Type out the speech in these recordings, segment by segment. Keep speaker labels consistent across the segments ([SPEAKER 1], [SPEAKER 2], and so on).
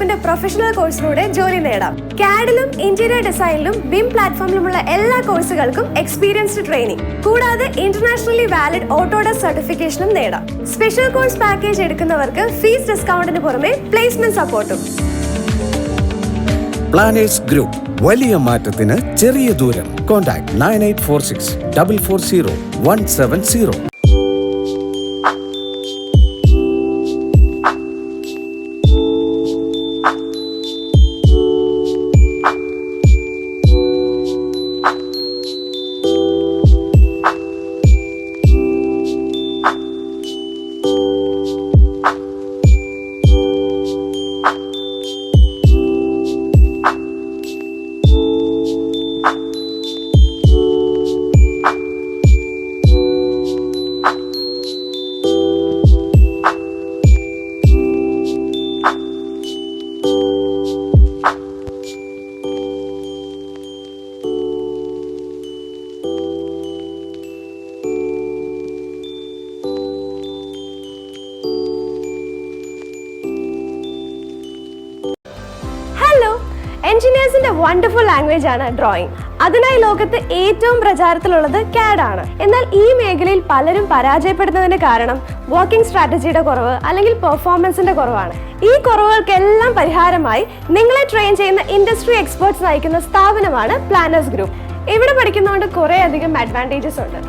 [SPEAKER 1] ഗ്രൂപ്പിന്റെ പ്രൊഫഷണൽ കോഴ്സിലൂടെ ജോലി നേടാം. CAD-ലും ഇന്റീരിയർ ഡിസൈനിലും BIM പ്ലാറ്റ്ഫോമിലുമുള്ള എല്ലാ കോഴ്സുകൾക്കും എക്സ്പീരിയൻസ്ഡ് ട്രെയിനിങ്, കൂടാതെ ഇന്റർനാഷണലി വാലിഡ് ഓട്ടോഡെസ്ക് സർട്ടിഫിക്കേഷനും നേടാം. സ്പെഷ്യൽ കോഴ്സ് പാക്കേജ് എടുക്കുന്നവർക്ക് ഫീസ് ഡിസ്കൗണ്ടിന് പുറമെ പ്ലേസ്മെന്റ് സപ്പോർട്ടും.
[SPEAKER 2] പ്ലാനേഴ്സ് ഗ്രൂപ്പ്, വലിയ മാറ്റത്തിന് ചെറിയ ദൂരം. കോൺടാക്ട് 9846440170.
[SPEAKER 1] എഞ്ചിനീയേഴ്സിന്റെ വണ്ടർഫുൾ ലാംഗ്വേജ് ആണ് ഡ്രോയിങ്. അതിനായി ലോകത്ത് ഏറ്റവും പ്രചാരത്തിലുള്ളത് CAD ആണ്. എന്നാൽ ഈ മേഖലയിൽ പലരും പരാജയപ്പെടുന്നതിന് കാരണം വർക്കിംഗ് സ്ട്രാറ്റജിയുടെ കുറവ് അല്ലെങ്കിൽ പെർഫോമൻസിന്റെ കുറവാണ്. ഈ കുറവുകൾക്കെല്ലാം പരിഹാരമായി നിങ്ങളെ ട്രെയിൻ ചെയ്യുന്ന ഇൻഡസ്ട്രി എക്സ്പേർട്സ് നയിക്കുന്ന സ്ഥാപനമാണ് പ്ലാനേഴ്സ് ഗ്രൂപ്പ്. ഇവിടെ പഠിക്കുന്നതുകൊണ്ട് കുറേ അധികം അഡ്വാൻറ്റേജസ് ഉണ്ട്.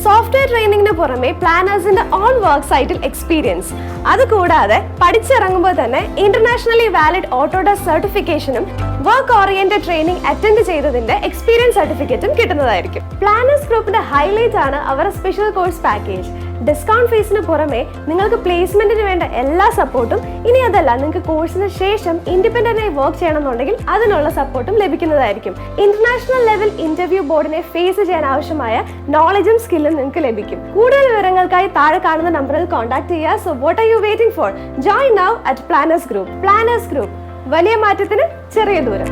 [SPEAKER 1] സോഫ്റ്റ്വെയർ ട്രെയിനിങ്ങിന് പുറമെ പ്ലാനേഴ്സിന്റെ ഓൺ വർക്ക് സൈറ്റിൽ എക്സ്പീരിയൻസ്, അതുകൂടാതെ പഠിച്ചിറങ്ങുമ്പോൾ തന്നെ ഇന്റർനാഷണലി വാലിഡ് ഓട്ടോഡെസ്ക് സർട്ടിഫിക്കേഷനും വർക്ക് ഓറിയന്റഡ് ട്രെയിനിങ് അറ്റൻഡ് ചെയ്തതിന്റെ എക്സ്പീരിയൻസ് സർട്ടിഫിക്കറ്റും കിട്ടുന്നതായിരിക്കും. പ്ലാനേഴ്സ് ഗ്രൂപ്പിന്റെ ഹൈലൈറ്റ് ആണ് അവരുടെ സ്പെഷ്യൽ കോഴ്സ് പാക്കേജ്. ഡിസ്കൗണ്ട് ഫീസിന് പുറമെ നിങ്ങൾക്ക് പ്ലേസ്മെന്റിന് വേണ്ട എല്ലാ സപ്പോർട്ടും, ഇനി അതല്ല നിങ്ങൾക്ക് കോഴ്സിന് ശേഷം ഇൻഡിപെൻഡന്റ് ആയി വർക്ക് ചെയ്യണമെന്നുണ്ടെങ്കിൽ അതിനുള്ള സപ്പോർട്ടും ലഭിക്കുന്നതായിരിക്കും. ഇന്റർനാഷണൽ ലെവൽ ഇന്റർവ്യൂ ബോർഡിനെ ഫേസ് ചെയ്യാൻ ആവശ്യമായ നോളജും സ്കില്ലും നിങ്ങൾക്ക് ലഭിക്കും. കൂടുതൽ വിവരങ്ങൾക്കായി താഴെ കാണുന്ന നമ്പറിൽ കോൺടാക്ട് ചെയ്യുക. So what are you waiting for? Join now at planners group. Planners group, വലിയ മാറ്റത്തിന് ചെറിയ ദൂരം.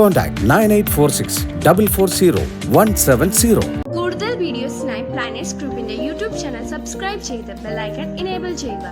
[SPEAKER 2] Contact 9846440170.
[SPEAKER 1] കൂടുതൽ വീഡിയോസിനായി പ്ലാനേഴ്സ് ഗ്രൂപ്പിന്റെ യൂട്യൂബ് ചാനൽ സബ്സ്ക്രൈബ് ചെയ്ത് ബെൽ ഐക്കൺ എനേബിൾ ചെയ്യുക.